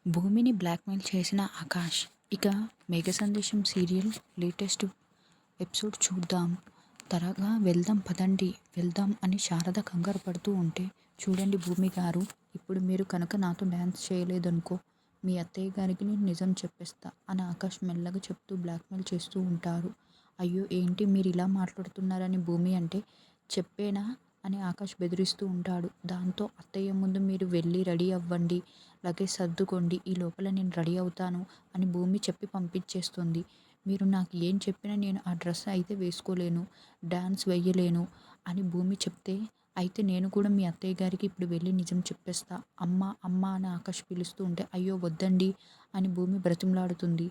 భూమిని బ్లాక్మెయిల్ చేసిన ఆకాష్. ఇక మేఘ సందేశం సీరియల్ లేటెస్ట్ ఎపిసోడ్ చూద్దాం. త్వరగా వెళ్దాం పదండి వెళ్దాం అని శారద కంగారు పడుతూ ఉంటే, చూడండి భూమి గారు, ఇప్పుడు మీరు కనుక నాతో డ్యాన్స్ చేయలేదనుకో, మీ అత్తయ్య గారికి నేను నిజం చెప్పేస్తా అని ఆకాష్ మెల్లగా చెప్తూ బ్లాక్మెయిల్ చేస్తూ ఉంటారు. అయ్యో ఏంటి మీరు ఇలా మాట్లాడుతున్నారని భూమి అంటే, చెప్పేనా అని ఆకాష్ బెదిరిస్తూ ఉంటాడు. దాంతో అత్తయ్య ముందు మీరు వెళ్ళి రెడీ అవ్వండి, లగేజ్ సర్దుకోండి, ఈ లోపల నేను రెడీ అవుతాను అని భూమి చెప్పి పంపించేస్తుంది. మీరు నాకు ఏం చెప్పినా నేను ఆ డ్రెస్ అయితే వేసుకోలేను, డ్యాన్స్ వేయలేను అని భూమి చెప్తే, అయితే నేను కూడా మీ అత్తయ్య గారికి ఇప్పుడు వెళ్ళి నిజం చెప్పేస్తా, అమ్మ అమ్మ అని ఆకాష్ పిలుస్తూ ఉంటే, అయ్యో వద్దండి అని భూమి బ్రతిమలాడుతుంది.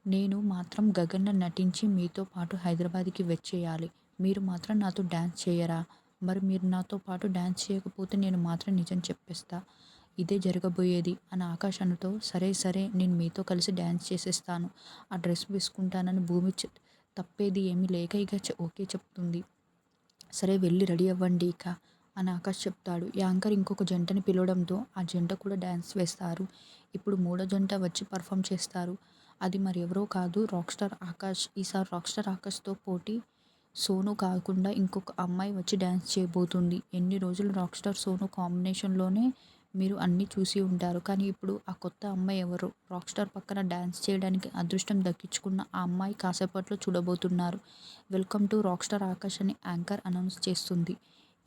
నేను మాత్రం గగన్‌లా నటించి మీతో పాటు హైదరాబాద్‌కి వచ్చేయాలి. మీరు మాత్రం నాతో డాన్స్ చేయరా? మరి మీరు నాతో పాటు డాన్స్ చేయకపోతే నేను మాత్రం నిజం చెప్పేస్తా, ఇదే జరగబోయేది అని ఆకాష్ అనతో, సరే సరే నేను మీతో కలిసి డాన్స్ చేసేస్తాను, ఆ డ్రెస్ వేసుకుంటానని భూమి తప్పేది ఏమీ లేక ఇక ఓకే చెప్తుంది. సరే వెళ్ళి రెడీ అవ్వండి ఇక అని ఆకాష్ చెప్తాడు. యాంకర్ ఇంకొక జంటని పిలవడంతో ఆ జంట కూడా డ్యాన్స్ వేస్తారు. ఇప్పుడు మూడో జంట వచ్చి పర్ఫామ్ చేస్తారు. అది మరి ఎవరో కాదు, రాక్ స్టార్ ఆకాష్. ఈసారి రాక్ స్టార్ ఆకాష్తో పోటీ సోను కాకుండా ఇంకొక అమ్మాయి వచ్చి డ్యాన్స్ చేయబోతుంది. ఎన్ని రోజులు రాక్ స్టార్ సోను కాంబినేషన్లోనే మీరు అన్నీ చూసి ఉంటారు. కానీ ఇప్పుడు ఆ కొత్త అమ్మాయి ఎవరు, రాక్ స్టార్ పక్కన డ్యాన్స్ చేయడానికి అదృష్టం దక్కించుకున్న ఆ అమ్మాయి కాసేపట్లో చూడబోతున్నారు. Welcome to rock star Akash అని యాంకర్ అనౌన్స్ చేస్తుంది.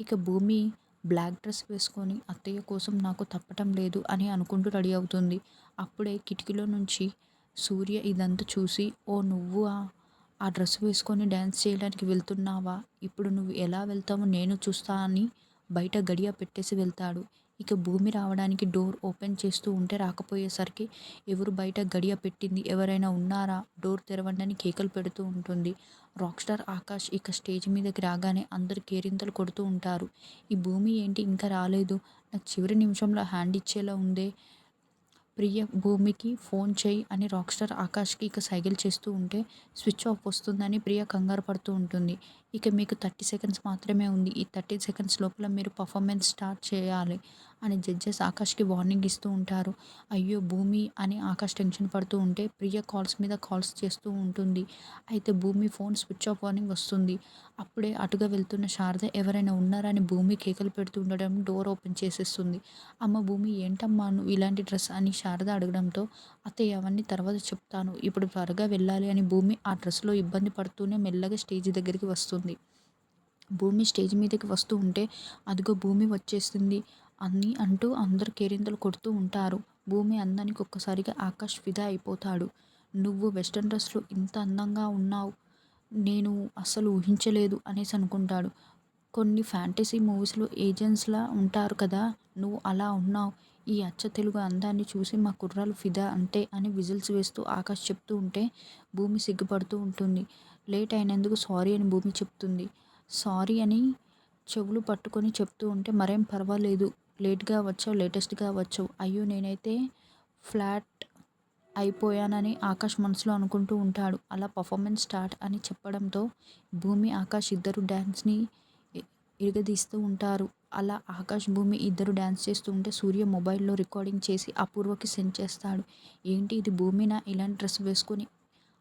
ఇక భూమి బ్లాక్ డ్రెస్ వేసుకొని అత్తయ్య కోసం నాకు తప్పటం లేదు అని అనుకుంటూ రెడీ అవుతుంది. అప్పుడే కిటికీలో నుంచి సూర్య ఇదంతా చూసి, ఓ నువ్వా, ఆ డ్రెస్ వేసుకొని డ్యాన్స్ చేయడానికి వెళ్తున్నావా, ఇప్పుడు నువ్వు ఎలా వెళ్తావో నేను చూస్తా అని బయట గడియ పెట్టేసి వెళ్తాడు. ఇక భూమి రావడానికి డోర్ ఓపెన్ చేస్తూ ఉంటే, రాకపోయేసరికి ఎవరు బయట గడియ పెట్టింది, ఎవరైనా ఉన్నారా, డోర్ తెరవండి అని కేకలు పెడుతూ ఉంటుంది. రాక్ స్టార్ ఆకాష్ ఇక స్టేజ్ మీదకి రాగానే అందరు కేరింతలు కొడుతూ ఉంటారు. ఈ భూమి ఏంటి ఇంకా రాలేదు, నాకు చివరి నిమిషంలో హ్యాండ్ ఇచ్చేలా ఉందే, ప్రియ భూమికి ఫోన్ చేయి అని రాక్ స్టార్ ఆకాష్కి ఇక సైగలు చేస్తూ ఉంటే, స్విచ్ ఆఫ్ వస్తుందని ప్రియ కంగారు పడుతూ ఉంటుంది. ఇక మీకు 30 సెకండ్స్ మాత్రమే ఉంది, ఈ 30 సెకండ్స్ లోపల మీరు పర్ఫార్మెన్స్ స్టార్ట్ చేయాలి అని జడ్జెస్ ఆకాష్కి వార్నింగ్ ఇస్తూ ఉంటారు. అయ్యో భూమి అని ఆకాష్ టెన్షన్ పడుతూ ఉంటే, ప్రియ కాల్స్ మీద కాల్స్ చేస్తూ ఉంటుంది. అయితే భూమి ఫోన్ స్విచ్ ఆఫ్ వార్నింగ్ వస్తుంది. అప్పుడే అటుగా వెళ్తున్న శారద ఎవరైనా ఉన్నారా అని భూమి కేకలు పెడుతూ ఉండడం డోర్ ఓపెన్ చేసేస్తుంది. అమ్మ భూమి ఏంటమ్మా నువ్వు ఇలాంటి డ్రెస్ అని శారద అడగడంతో, అత్తయ్య అవన్నీ తర్వాత చెప్తాను, ఇప్పుడు త్వరగా వెళ్ళాలి అని భూమి ఆ డ్రెస్లో ఇబ్బంది పడుతూనే మెల్లగా స్టేజ్ దగ్గరికి వస్తుంది. భూమి స్టేజ్ మీదకి వస్తూ ఉంటే, అదిగో భూమి వచ్చేసింది అని అంటూ అందరు కేరింతలు కొడుతూ ఉంటారు. భూమి అందానికి ఒక్కసారిగా ఆకాష్ ఫిదా అయిపోతాడు. నువ్వు వెస్ట్రన్ డ్రెస్లో ఇంత అందంగా ఉన్నావు, నేను అస్సలు ఊహించలేదు అనేసి అనుకుంటాడు. కొన్ని ఫ్యాంటసీ మూవీస్లో ఏజెంట్స్లా ఉంటారు కదా, నువ్వు అలా ఉన్నావు, ఈ అచ్చ తెలుగు అందాన్ని చూసి మా కుర్రాలు ఫిదా అంతే అని విజిల్స్ వేస్తూ ఆకాష్ చెప్తూ ఉంటే, భూమి సిగ్గుపడుతూ ఉంటుంది. లేట్ అయినందుకు సారీ అని భూమి చెప్తుంది. సారీ అని చెవులు పట్టుకొని చెప్తూ ఉంటే, మరేం పర్వాలేదు, లేట్గా వచ్చావు, లేటెస్ట్గా వచ్చావు, అయ్యో నేనైతే ఫ్లాట్ అయిపోయానని ఆకాష్ మనసులో అనుకుంటూ ఉంటాడు. అలా పర్ఫార్మెన్స్ స్టార్ట్ అని చెప్పడంతో భూమి ఆకాష్ ఇద్దరు డ్యాన్స్ని ఇరగదీస్తూ ఉంటారు. అలా ఆకాష్ భూమి ఇద్దరు డ్యాన్స్ చేస్తూ ఉంటే సూర్య మొబైల్లో రికార్డింగ్ చేసి అపూర్వకి సెండ్ చేస్తాడు. ఏంటి ఇది భూమినా ఇలాంటి డ్రెస్ వేసుకొని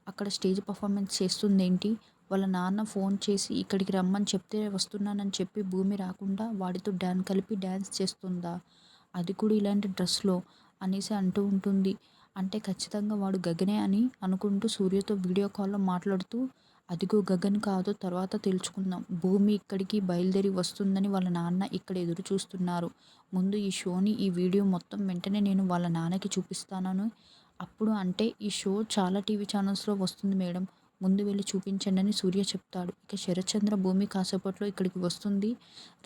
అక్కడ స్టేజ్ పర్ఫార్మెన్స్ చేస్తుందేంటి, వాళ్ళ నాన్న ఫోన్ చేసి ఇక్కడికి రమ్మని చెప్తే వస్తున్నానని చెప్పి భూమి రాకుండా వాడితో కలిపి డ్యాన్స్ చేస్తుందా, అది కూడా ఇలాంటి డ్రెస్లో అనేసి అంటూ ఉంటుంది. అంటే ఖచ్చితంగా వాడు గగనే అని అనుకుంటూ సూర్యతో వీడియో కాల్లో మాట్లాడుతూ, అదిగో గగన్ కాదో తర్వాత తెలుసుకుందాం, భూమి ఇక్కడికి బయలుదేరి వస్తుందని వాళ్ళ నాన్న ఇక్కడ ఎదురు చూస్తున్నారు, ముందు ఈ షోని ఈ వీడియో మొత్తం వెంటనే నేను వాళ్ళ నాన్నకి చూపిస్తానని, అప్పుడు అంటే ఈ షో చాలా టీవీ ఛానల్స్లో వస్తుంది మేడం, ముందు వెళ్ళి చూపించండి అని సూర్య చెప్తాడు. ఇక శరత్చంద్ర భూమి కాసేపట్లో ఇక్కడికి వస్తుంది,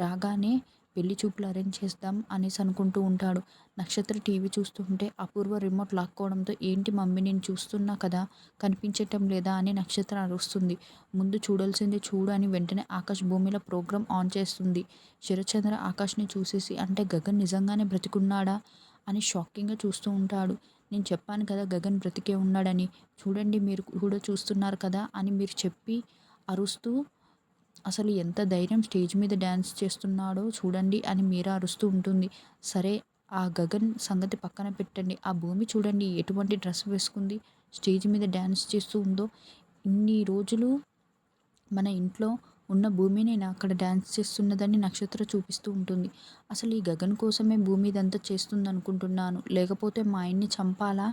రాగానే పెళ్లి చూపులు అరేంజ్ చేద్దాం అనేసి అనుకుంటూ ఉంటాడు. నక్షత్ర టీవీ చూస్తుంటే అపూర్వ రిమోట్ లాక్కోవడంతో, ఏంటి మమ్మీ నేను చూస్తున్నా కదా, కనిపించటం లేదా అని నక్షత్ర అరుస్తుంది. ముందు చూడాల్సింది చూడు అని వెంటనే ఆకాష్ భూమిలో ప్రోగ్రామ్ ఆన్ చేస్తుంది. శరత్చంద్ర ఆకాష్ని చూసేసి, అంటే గగన్ నిజంగానే బ్రతికున్నాడా అని షాకింగ్గా చూస్తూ ఉంటాడు. నేను చెప్పాను కదా గగన్ బ్రతికే ఉన్నాడని, చూడండి మీరు కూడా చూస్తున్నారు కదా అని మీరు చెప్పి అరుస్తూ, అసలు ఎంత ధైర్యం, స్టేజ్ మీద డ్యాన్స్ చేస్తున్నాడో చూడండి అని మీరా అరుస్తూ ఉంటుంది. సరే ఆ గగన్ సంగతి పక్కన పెట్టండి. ఆ భూమి చూడండి ఎటువంటి డ్రెస్ వేసుకుంది, స్టేజ్ మీద డ్యాన్స్ చేస్తూ ఉందో. ఇన్ని రోజులు మన ఇంట్లో ఉన్న భూమినేనా అక్కడ డ్యాన్స్ చేస్తున్నదని నక్షత్ర చూపిస్తూ ఉంటుంది. అసలు ఈ గగన్ కోసమే భూమి ఇదంతా చేస్తుందనుకుంటున్నాను. లేకపోతే మా ఆయన్ని చంపాలా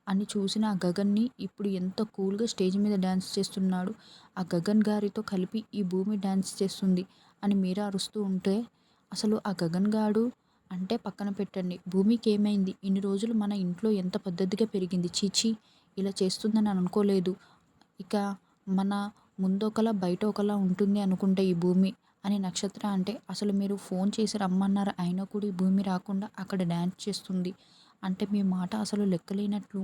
అని చూసిన ఆ గగన్‌ని ఇప్పుడు ఎంత కూల్‌గా స్టేజ్ మీద డాన్స్ చేస్తున్నాడు. ఆ గగన్ గారితో కలిపి ఈ భూమి డాన్స్ చేస్తుంది అని మీరా అరుస్తూ ఉంటే, అసలు ఆ గగన్ గాడు అంటే పక్కన పెట్టండి. భూమికేమైంది? ఇన్ని రోజులు మన ఇంట్లో ఎంత పద్ధతిగా పెరిగింది. ఛీ! ఛీ! ఇలా చేస్తుందని అనుకోలేదు. ఇక మన ముందొకలా బయట ఒకలా ఉంటుంది అనుకుంటా ఈ భూమి అని నక్షత్ర అంటే, అసలు మీరు ఫోన్ చేసి రమ్మన్నారు అయినా కూడా ఈ భూమి రాకుండా అక్కడ డాన్స్ చేస్తుంది అంటే మీ మాట అసలు లెక్కలేనట్లు.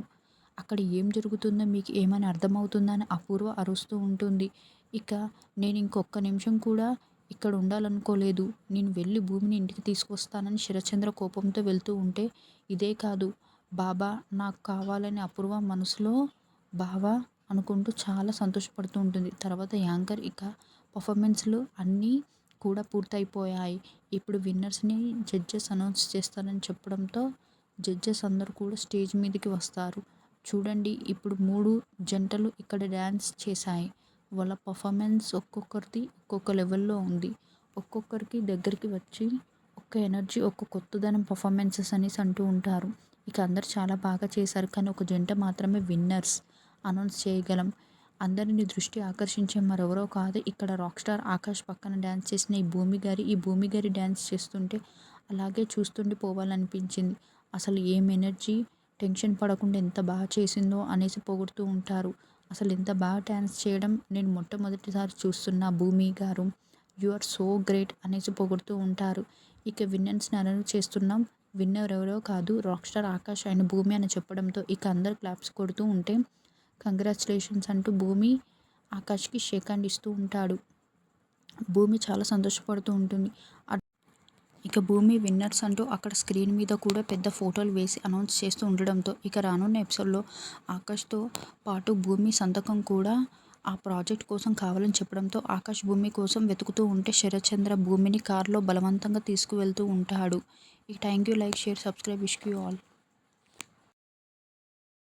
అక్కడ ఏం జరుగుతుందో మీకు ఏమైనా అర్థమవుతుందా అని అపూర్వ అరుస్తూ ఉంటుంది. ఇక నేను ఇంకొక్క నిమిషం కూడా ఇక్కడ ఉండాలనుకోలేదు. నేను వెళ్ళి భూమిని ఇంటికి తీసుకొస్తానని శరచంద్ర కోపంతో వెళ్తూ ఉంటే, ఇదే కాదు బాబా నాకు కావాలని అపూర్వ మనసులో బావా అనుకుంటూ చాలా సంతోషపడుతూ ఉంటుంది. తర్వాత యాంకర్ ఇక పర్ఫార్మెన్స్‌లు అన్నీ కూడా పూర్తయిపోయాయి. ఇప్పుడు విన్నర్స్‌ని జడ్జెస్ అనౌన్స్ చేస్తారని చెప్పడంతో జడ్జెస్ అందరూ కూడా స్టేజ్ మీదకి వస్తారు. చూడండి ఇప్పుడు 3 జంటలు ఇక్కడ డాన్స్ చేశాయి. వాళ్ళ పర్ఫార్మెన్స్ ఒక్కొక్కరిది ఒక్కొక్క లెవెల్‌లో ఉంది. ఒక్కొక్కరికి దగ్గరికి వచ్చి ఒక్క ఎనర్జీ, ఒక్క కొత్తదనం పర్ఫార్మెన్సెస్ అనేసి అంటూ ఉంటారు. ఇక అందరూ చాలా బాగా చేశారు. కానీ ఒక జంట మాత్రమే విన్నర్స్ అనౌన్స్ చేయగలం. అందరిని దృష్టి ఆకర్షించే మరెవరో కాదు ఇక్కడ రాక్ స్టార్ ఆకాష్ పక్కన డాన్స్ చేసిన ఈ భూమి గారి డాన్స్ చేస్తుంటే అలాగే చూస్తుండి పోవాలనిపించింది. అసలు ఏం ఎనర్జీ, టెన్షన్ పడకుండా ఎంత బాగా చేసిందో అనేసి పొగుడుతూ ఉంటారు. అసలు ఇంత బాగా డాన్స్ చేయడం నేను మొట్టమొదటిసారి చూస్తున్నా భూమి గారు. యూ ఆర్ సో గ్రేట్ అనేసి పొగుడుతూ ఉంటారు. ఇక విన్నర్స్‌ని అనౌన్స్ చేస్తున్నాం. విన్నర్ ఎవరో కాదు రాక్ స్టార్ ఆకాష్ అండ్ భూమి అని చెప్పడంతో ఇక అందరూ క్లాప్స్ కొడుతూ ఉంటే, కంగ్రాచ్యులేషన్స్ అంటూ భూమి ఆకాష్‌కి షేక్ హ్యాండ్ ఇస్తూ ఉంటాడు. భూమి చాలా సంతోషపడుతూ ఉంటుంది. ఇక భూమి విన్నర్స్ అంటూ అక్కడ స్క్రీన్ మీద కూడా పెద్ద ఫోటోలు వేసి అనౌన్స్ చేస్తూ ఉండడంతో ఇక రానున్న ఎపిసోడ్‌లో ఆకాష్‌తో పాటు భూమి సంతకం కూడా ఆ ప్రాజెక్ట్ కోసం కావాలని చెప్పడంతో ఆకాష్ భూమి కోసం వెతుకుతూ ఉంటే శరత్చంద్ర భూమిని కారులో బలవంతంగా తీసుకువెళ్తూ ఉంటాడు. Thank you. Like, share, subscribe. Wish you all.